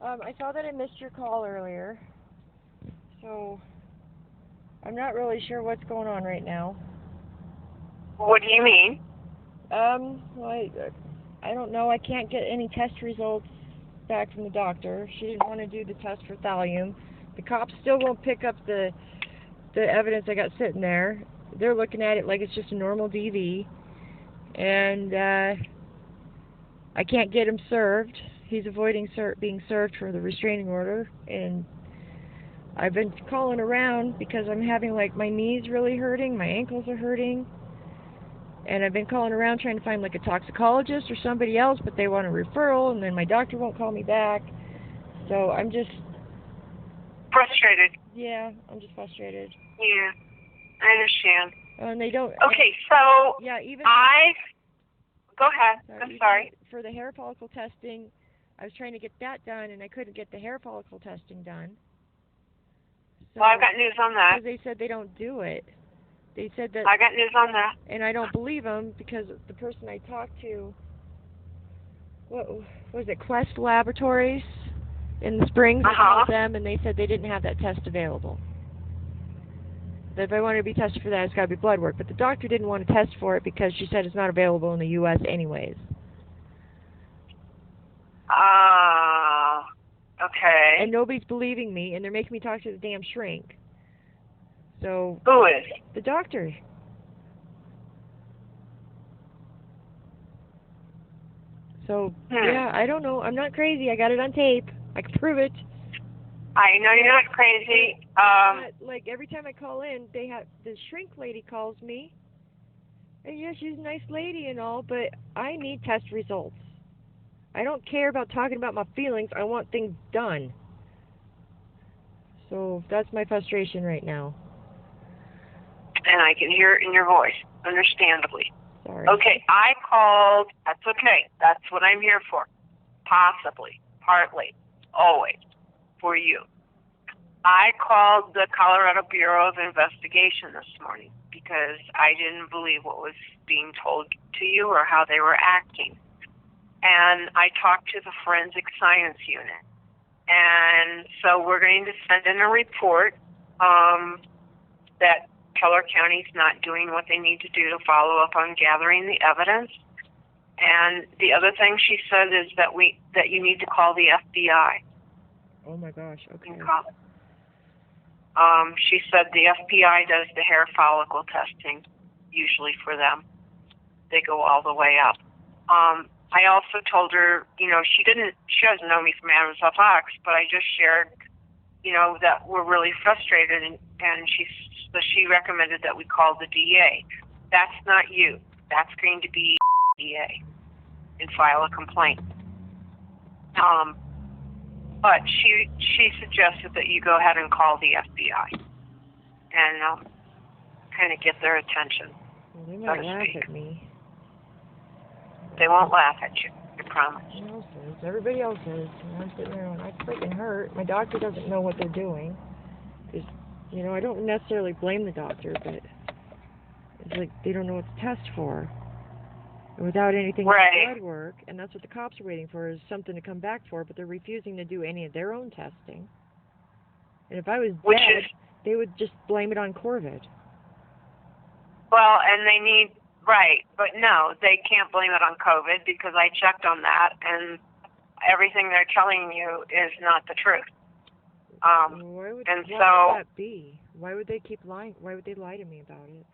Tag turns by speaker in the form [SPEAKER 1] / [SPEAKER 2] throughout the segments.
[SPEAKER 1] I saw that I missed your call earlier, so I'm not really sure what's going on right now.
[SPEAKER 2] What do you mean?
[SPEAKER 1] Well, I don't know. I can't get any test results back from the doctor. She didn't want to do the test for thallium. The cops still won't pick up the evidence I got sitting there. They're looking at it like it's just a normal DV, and I can't get him served. He's avoiding being served for the restraining order, and I've been calling around because I'm having, like, my knees really hurting, my ankles are hurting, and I've been calling around trying to find, like, a toxicologist or somebody else, but they want a referral, and then my doctor won't call me back. So I'm just
[SPEAKER 2] frustrated.
[SPEAKER 1] Yeah, I'm just frustrated.
[SPEAKER 2] Yeah, I understand.
[SPEAKER 1] And they don't.
[SPEAKER 2] Okay, so
[SPEAKER 1] yeah, even
[SPEAKER 2] go ahead. I'm sorry.
[SPEAKER 1] For the hair follicle testing, I was trying to get that done, and I couldn't get the hair follicle testing done. So,
[SPEAKER 2] Well, I've got news on that.
[SPEAKER 1] Because they said they don't do it. They said that.
[SPEAKER 2] I got news on that.
[SPEAKER 1] And I don't believe them because the person I talked to, what was it, Quest Laboratories in the Springs? I called them, and they said they didn't have that test available. That if I wanted to be tested for that, it's got to be blood work. But the doctor didn't want to test for it because she said it's not available in the U.S. anyways.
[SPEAKER 2] Okay.
[SPEAKER 1] And nobody's believing me, and they're making me talk to the damn shrink. So.
[SPEAKER 2] Who is?
[SPEAKER 1] The doctor. So, yeah, I don't know. I'm not crazy. I got it on tape. I can prove it.
[SPEAKER 2] I know you're not crazy.
[SPEAKER 1] Like, every time I call in, the shrink lady calls me. And, yeah, she's a nice lady and all, but I need test results. I don't care about talking about my feelings. I want things done. So that's my frustration right now.
[SPEAKER 2] And I can hear it in your voice, understandably.
[SPEAKER 1] Sorry.
[SPEAKER 2] Okay, I called. That's okay. That's what I'm here for. Possibly, partly, always, for you. I called the Colorado Bureau of Investigation this morning because I didn't believe what was being told to you or how they were acting. And I talked to the Forensic Science Unit. And so we're going to send in a report that Keller County's not doing what they need to do to follow up on gathering the evidence. And the other thing she said is that you need to call the FBI.
[SPEAKER 1] Oh my gosh, okay.
[SPEAKER 2] She said the FBI does the hair follicle testing, usually for them. They go all the way up. I also told her, she doesn't know me from Adam's Fox, but I just shared, that we're really frustrated, and she recommended that we call the DA. That's not you. That's going to be DA and file a complaint. But she suggested that you go ahead and call the FBI and kind of get their attention.
[SPEAKER 1] Well, they might laugh at me.
[SPEAKER 2] They won't laugh at you, I promise.
[SPEAKER 1] Everybody else is. I'm sitting there and I freaking hurt. My doctor doesn't know what they're doing. I don't necessarily blame the doctor, but it's like they don't know what to test for. And without anything blood work, and that's what the cops are waiting for, is something to come back for, but they're refusing to do any of their own testing. And if I was dead, they would just blame it on Corvid.
[SPEAKER 2] Well, and they need... Right, but no, they can't blame it on COVID because I checked on that, and everything they're telling you is not the truth.
[SPEAKER 1] Why would that be? Why would they keep lying? Why would they lie to me about it?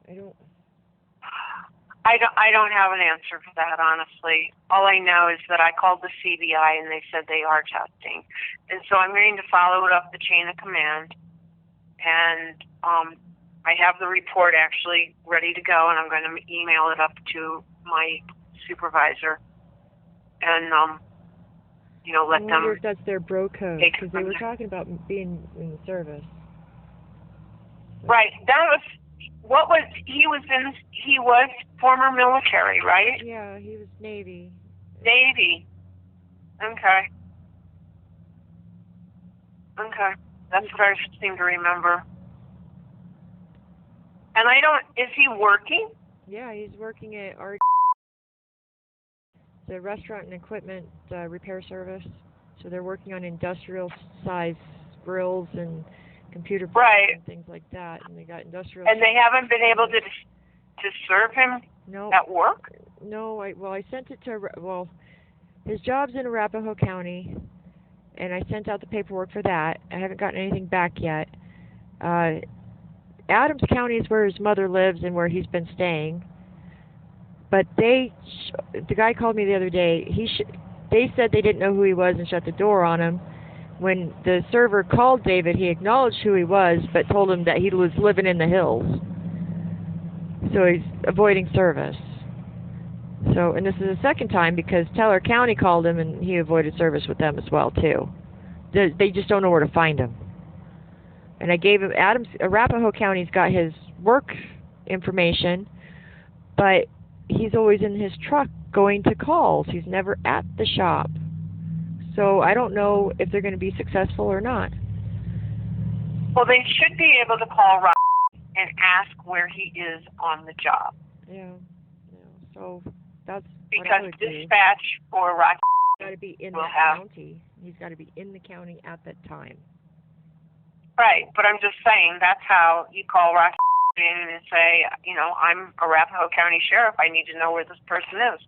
[SPEAKER 1] I
[SPEAKER 2] don't have an answer for that, honestly. All I know is that I called the CBI and they said they are testing, and so I'm going to follow it up the chain of command, and I have the report actually ready to go, and I'm going to email it up to my supervisor and, let them...
[SPEAKER 1] I wonder if that's their bro code, because they were talking about being in the service.
[SPEAKER 2] Right. He was former military, right?
[SPEAKER 1] Yeah, he was Navy.
[SPEAKER 2] Navy. Okay. That's what I seem to remember. And is he working?
[SPEAKER 1] Yeah, he's working at It's a restaurant and equipment repair service. So they're working on industrial size grills and computer
[SPEAKER 2] Right.
[SPEAKER 1] and things like that. And they got industrial.
[SPEAKER 2] And they haven't been able to serve him at work?
[SPEAKER 1] No, I sent it to, his job's in Arapahoe County, and I sent out the paperwork for that. I haven't gotten anything back yet. Adams County is where his mother lives and where he's been staying. But the guy called me the other day. They said they didn't know who he was and shut the door on him. When the server called David, he acknowledged who he was, but told him that he was living in the hills. So he's avoiding service. So, and this is the second time because Teller County called him and he avoided service with them as well too. They just don't know where to find him. And I gave him Arapahoe County's got his work information, but he's always in his truck going to calls. He's never at the shop. So I don't know if they're going to be successful or not.
[SPEAKER 2] Well, they should be able to call Rob and ask where he is on the job.
[SPEAKER 1] Yeah. So that's
[SPEAKER 2] because dispatch for Rocky
[SPEAKER 1] got to be in the county. He's got to be in the county at that time.
[SPEAKER 2] Right, but I'm just saying that's how you call Rocky in and say, I'm Arapahoe County Sheriff. I need to know where this person is.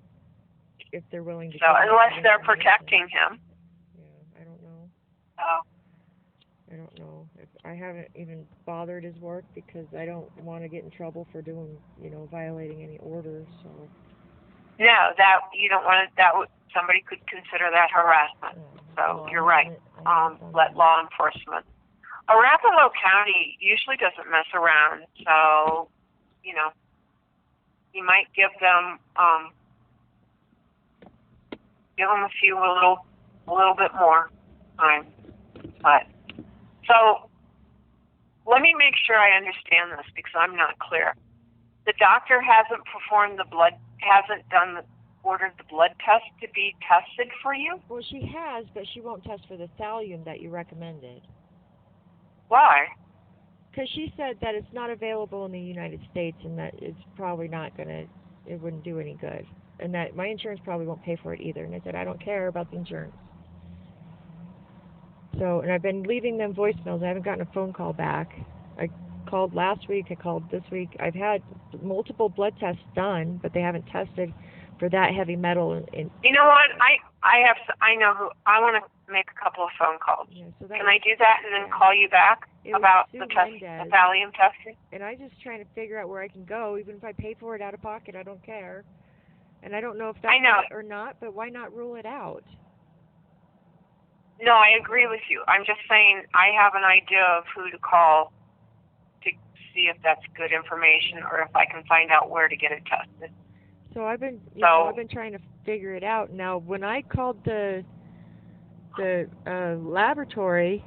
[SPEAKER 1] If they're willing to.
[SPEAKER 2] So unless they're protecting him.
[SPEAKER 1] Yeah, I don't know.
[SPEAKER 2] Oh.
[SPEAKER 1] I don't know. I haven't even bothered his work because I don't want to get in trouble for doing, violating any orders. So.
[SPEAKER 2] No, that you don't want to. Somebody could consider that harassment. So you're right. Let law enforcement. Arapahoe County usually doesn't mess around. So, you might give them a little bit more time. But so let me make sure I understand this because I'm not clear. The doctor hasn't ordered the blood test to be tested for you?
[SPEAKER 1] Well, she has, but she won't test for the thallium that you recommended.
[SPEAKER 2] Why?
[SPEAKER 1] Because she said that it's not available in the United States and that it's probably it wouldn't do any good. And that my insurance probably won't pay for it either. And I said, I don't care about the insurance. So, and I've been leaving them voicemails. I haven't gotten a phone call back. I called last week. I called this week. I've had multiple blood tests done, but they haven't tested for that heavy metal.
[SPEAKER 2] You know what? I know who. I want to make a couple of phone calls.
[SPEAKER 1] Yeah, so
[SPEAKER 2] can I do that and then call you back about the thallium testing?
[SPEAKER 1] And I'm just trying to figure out where I can go. Even if I pay for it out of pocket, I don't care. And I don't know if that's right or not, but why not rule it out?
[SPEAKER 2] No, I agree with you. I'm just saying I have an idea of who to call to see if that's good information or if I can find out where to get it tested.
[SPEAKER 1] So I've been trying to figure it out. Now, when I called the laboratory,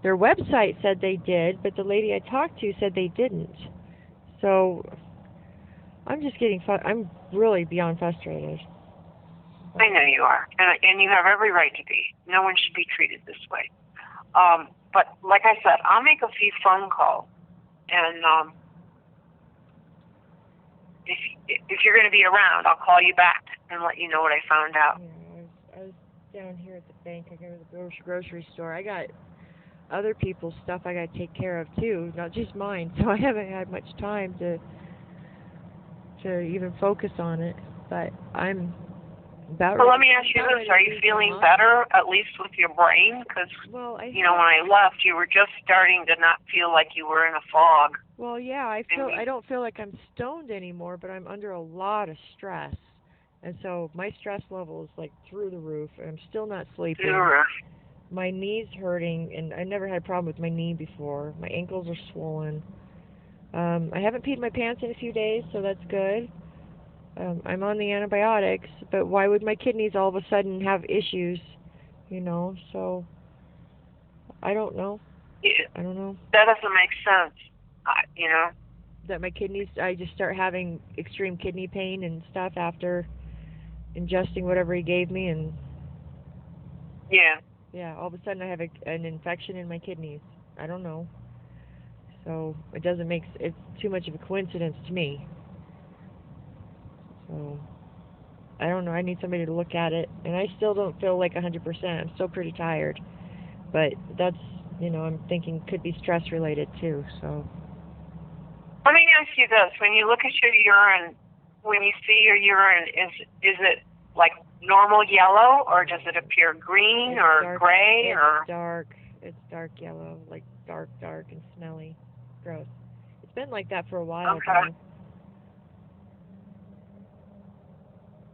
[SPEAKER 1] their website said they did, but the lady I talked to said they didn't. So I'm just I'm really beyond frustrated.
[SPEAKER 2] I know you are, and you have every right to be. No one should be treated this way. But like I said, I'll make a few phone calls, and if you're going to be around, I'll call you back and let you know what I found out.
[SPEAKER 1] Yeah, I was down here at the bank. I go to the grocery store. I got other people's stuff I got to take care of too, not just mine. So I haven't had much time to even focus on it. But I'm about.
[SPEAKER 2] Well, let me ask you this: are you feeling better, at least with your brain? Because when I left, you were just starting to not feel like you were in a fog.
[SPEAKER 1] Well, yeah, I don't feel like I'm stoned anymore, but I'm under a lot of stress, and so my stress level is like through the roof. And I'm still not sleeping.
[SPEAKER 2] Through the roof.
[SPEAKER 1] My knee's hurting, and I never had a problem with my knee before. My ankles are swollen. I haven't peed my pants in a few days, so that's good. I'm on the antibiotics, but why would my kidneys all of a sudden have issues? So I don't know.
[SPEAKER 2] Yeah.
[SPEAKER 1] I don't know.
[SPEAKER 2] That doesn't make sense.
[SPEAKER 1] That my kidneys, I just start having extreme kidney pain and stuff after ingesting whatever he gave me, and yeah, all of a sudden I have an infection in my kidneys. I don't know. So it's too much of a coincidence to me. So I don't know. I need somebody to look at it, and I still don't feel like 100%. I'm still pretty tired, but that's, I'm thinking could be stress related too. So.
[SPEAKER 2] Let me ask you this: when you look at your urine, when you see your urine, is it like normal yellow, or does it appear green or
[SPEAKER 1] dark,
[SPEAKER 2] gray or?
[SPEAKER 1] Dark. It's dark yellow, like dark and smelly. Gross. It's been like that for a while.
[SPEAKER 2] Okay.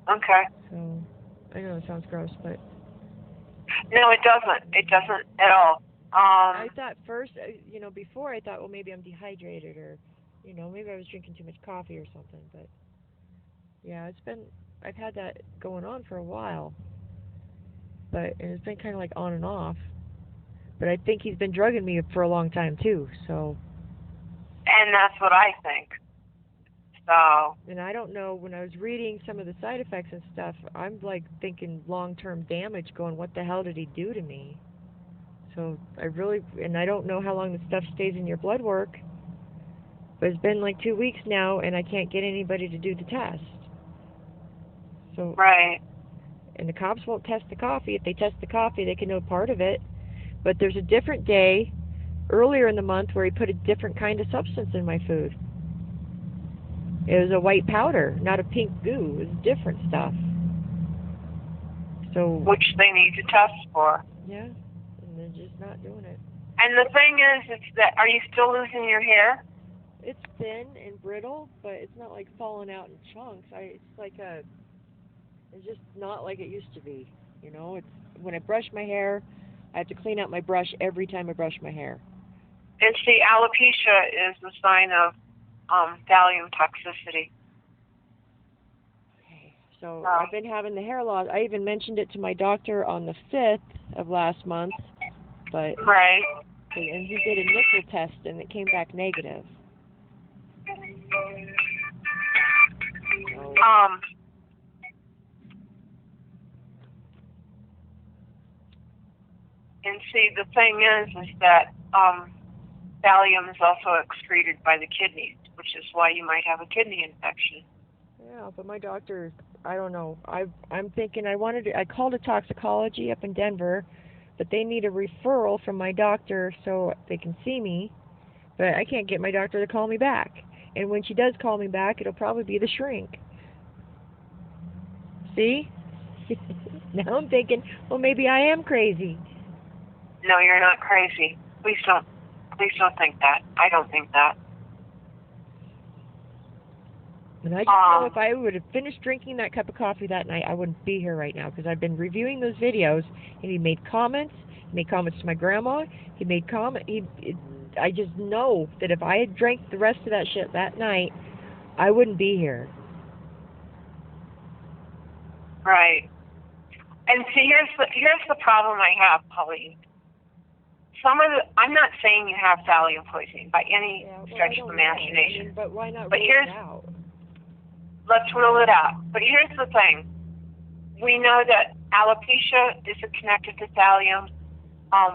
[SPEAKER 1] Though.
[SPEAKER 2] Okay.
[SPEAKER 1] So, I know it sounds gross, but.
[SPEAKER 2] No, it doesn't. It doesn't at all.
[SPEAKER 1] I thought first, before I thought, well, maybe I'm dehydrated, or, maybe I was drinking too much coffee or something. But yeah, I've had that going on for a while, and it's been kind of like on and off. But I think he's been drugging me for a long time too. So.
[SPEAKER 2] And that's what I think. So.
[SPEAKER 1] And I don't know, when I was reading some of the side effects and stuff, I'm like thinking long-term damage, going, what the hell did he do to me? So I don't know how long the stuff stays in your blood work, but it's been like 2 weeks now, and I can't get anybody to do the test. So.
[SPEAKER 2] Right.
[SPEAKER 1] And the cops won't test the coffee. If they test the coffee, they can know part of it. But there's a different day earlier in the month where he put a different kind of substance in my food. It was a white powder, not a pink goo. It was different stuff. So.
[SPEAKER 2] Which they need to test for.
[SPEAKER 1] Yeah, and they're just not doing it.
[SPEAKER 2] And the thing is that, are you still losing your hair?
[SPEAKER 1] It's thin and brittle, but it's not like falling out in chunks. It's just not like it used to be. It's when I brush my hair, I have to clean out my brush every time I brush my hair.
[SPEAKER 2] And see, alopecia is the sign of thallium toxicity.
[SPEAKER 1] Okay. So I've been having the hair loss. I even mentioned it to my doctor on the 5th of last month, but.
[SPEAKER 2] Right.
[SPEAKER 1] And he did a nipple test, and it came back negative. So.
[SPEAKER 2] And see, the thing is that thallium is also excreted by the kidneys, which is why you might have a kidney infection.
[SPEAKER 1] Yeah, but my doctor, I don't know. I'm thinking I called a toxicology up in Denver, but they need a referral from my doctor so they can see me, but I can't get my doctor to call me back. And when she does call me back, it'll probably be the shrink. See? Now I'm thinking, well, maybe I am crazy.
[SPEAKER 2] No, you're not crazy. Please don't think that. I don't think that.
[SPEAKER 1] And I just know if I would have finished drinking that cup of coffee that night, I wouldn't be here right now, because I've been reviewing those videos, and he made comments. He made comments to my grandma. He made I just know that if I had drank the rest of that shit that night, I wouldn't be here.
[SPEAKER 2] Right. And see, here's the problem I have, Pauline. I'm not saying you have thallium poisoning by any stretch of the imagination.
[SPEAKER 1] But why not
[SPEAKER 2] rule
[SPEAKER 1] it out?
[SPEAKER 2] Let's rule it out. But here's the thing. We know that alopecia is connected to thallium.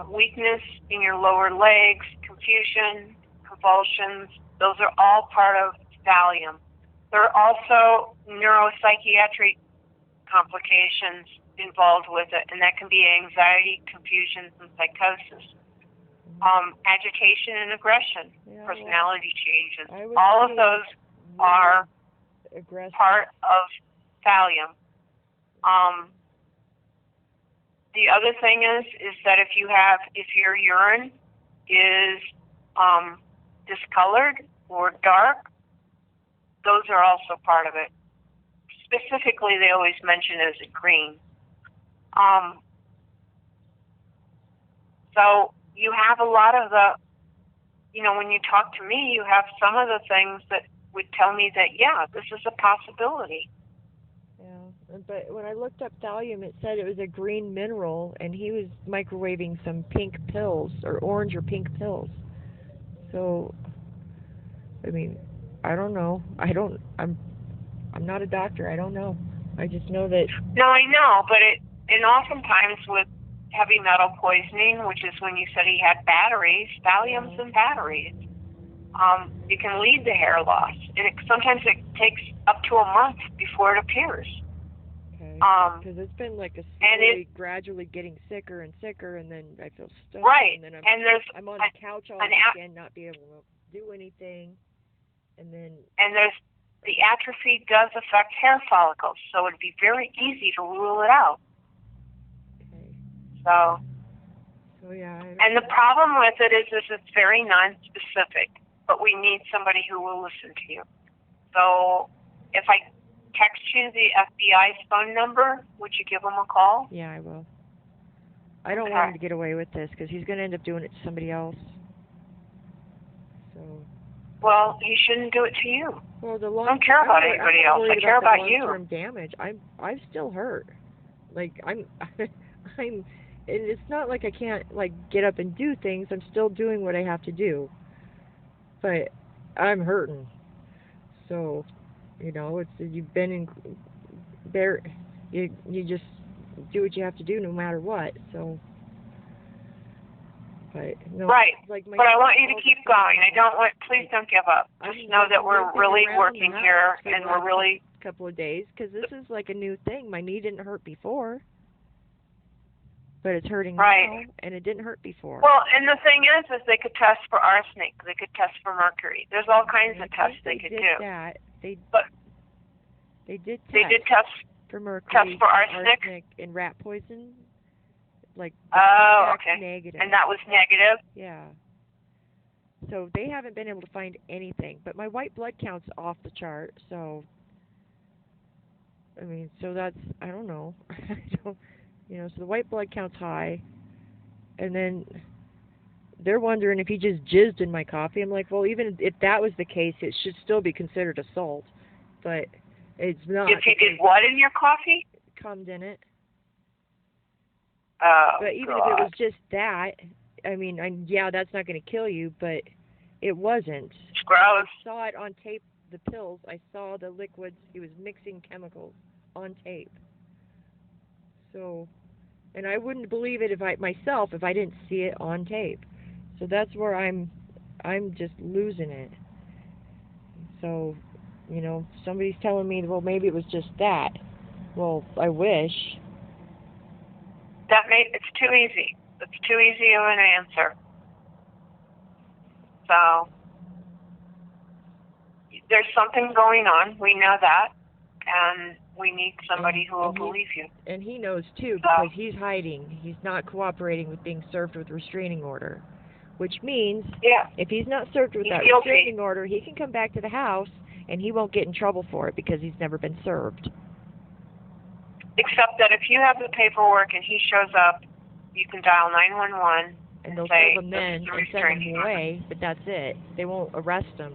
[SPEAKER 2] Weakness in your lower legs, confusion, convulsions, those are all part of thallium. There are also neuropsychiatric complications involved with it, and that can be anxiety, confusion, and psychosis. Agitation and aggression, personality changes. All of those are part of thallium. The other thing is that if your urine is discolored or dark, those are also part of it. Specifically, they always mention it as a green. So you have a lot of when you talk to me, you have some of the things that would tell me that, yeah, this is a possibility.
[SPEAKER 1] Yeah, but when I looked up thallium, it said it was a green mineral, and he was microwaving some pink pills, or orange or pink pills. So, I mean, I don't know. I'm not a doctor. I don't know. I just know that. No,
[SPEAKER 2] I know, but and oftentimes with heavy metal poisoning, which is when you said he had batteries, thallium's in batteries. It can lead to hair loss, and sometimes it takes up to a month before it appears.
[SPEAKER 1] Okay.
[SPEAKER 2] Um,
[SPEAKER 1] Because it's been like a
[SPEAKER 2] and
[SPEAKER 1] slowly, gradually getting sicker and sicker, and then I feel stuck,
[SPEAKER 2] right,
[SPEAKER 1] and then
[SPEAKER 2] and there's
[SPEAKER 1] I'm on the couch all
[SPEAKER 2] an
[SPEAKER 1] weekend, not be able to do anything, and then
[SPEAKER 2] the atrophy does affect hair follicles, so it'd be very easy to rule it out.
[SPEAKER 1] okay.
[SPEAKER 2] So
[SPEAKER 1] Yeah.
[SPEAKER 2] and the problem with it is it's very non-specific, but we need somebody who will listen to you. So if I text you the FBI's phone number, would you give them a call?
[SPEAKER 1] Yeah, I will. I don't want him to get away with this because he's going to end up doing it to somebody else. So.
[SPEAKER 2] Well, he shouldn't do it to you.
[SPEAKER 1] Well,
[SPEAKER 2] I don't care about anybody else. I care about you.
[SPEAKER 1] Long-term damage. I'm still hurt. Like I'm, and it's not like I can't like get up and do things. I'm still doing what I have to do. But I'm hurting. So, it's you've been in there. You just do what you have to do no matter what. So. But, no,
[SPEAKER 2] right.
[SPEAKER 1] Like
[SPEAKER 2] but I want you to keep going. Please don't give up. Just know that we're really working here, and we're really
[SPEAKER 1] couple of days, because this is like a new thing. My knee didn't hurt before, but it's hurting now, and it didn't hurt before.
[SPEAKER 2] Well, and the thing is they could test for arsenic. They could test for mercury. There's all kinds of tests they could do.
[SPEAKER 1] They did
[SPEAKER 2] test
[SPEAKER 1] for mercury,
[SPEAKER 2] test for arsenic
[SPEAKER 1] and rat poison. Like,
[SPEAKER 2] okay.
[SPEAKER 1] Negative.
[SPEAKER 2] And that was negative?
[SPEAKER 1] Yeah. So they haven't been able to find anything. But my white blood count's off the chart, so, so that's, I don't know. So the white blood count's high. And then they're wondering if he just jizzed in my coffee. I'm like, well, even if that was the case, it should still be considered assault. But it's not.
[SPEAKER 2] If he did what in your coffee?
[SPEAKER 1] Cummed in it.
[SPEAKER 2] But
[SPEAKER 1] even if it was just that, that's not going to kill you, but it wasn't.
[SPEAKER 2] It's gross.
[SPEAKER 1] I saw it on tape, the pills. I saw the liquids. He was mixing chemicals on tape. So, and I wouldn't believe it if I didn't see it on tape. So that's where I'm just losing it. So, somebody's telling me, well, maybe it was just that. Well, I wish.
[SPEAKER 2] It's too easy. It's too easy of an answer. So there's something going on. We know that, and we need somebody who will believe you.
[SPEAKER 1] And he knows too, because he's hiding. He's not cooperating with being served with restraining order, which means if he's not served with that restraining order, he can come back to the house and he won't get in trouble for it because he's never been served.
[SPEAKER 2] Except that if you have the paperwork and he shows up, you can dial 911
[SPEAKER 1] and they'll
[SPEAKER 2] say,
[SPEAKER 1] serve him then and send him away, but that's it. They won't arrest him.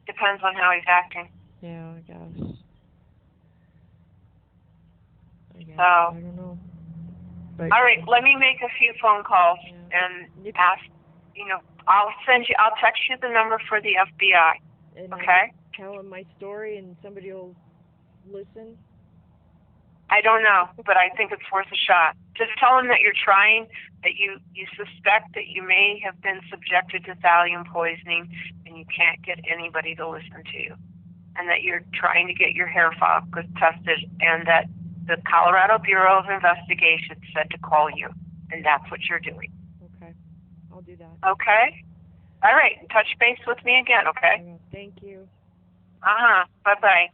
[SPEAKER 2] Depends on how he's acting.
[SPEAKER 1] Yeah, I guess.
[SPEAKER 2] So,
[SPEAKER 1] I don't know. But,
[SPEAKER 2] all right, let me make a few phone calls and ask, I'll text you the number for the FBI, okay?
[SPEAKER 1] Tell them my story and somebody will listen?
[SPEAKER 2] I don't know, but I think it's worth a shot. Just tell them that you're trying, that you suspect that you may have been subjected to thallium poisoning and you can't get anybody to listen to you, and that you're trying to get your hair follicles tested, and that the Colorado Bureau of Investigation said to call you, and that's what you're doing.
[SPEAKER 1] Okay, I'll do that.
[SPEAKER 2] Okay? All right, touch base with me again, okay?
[SPEAKER 1] Thank you.
[SPEAKER 2] Bye-bye.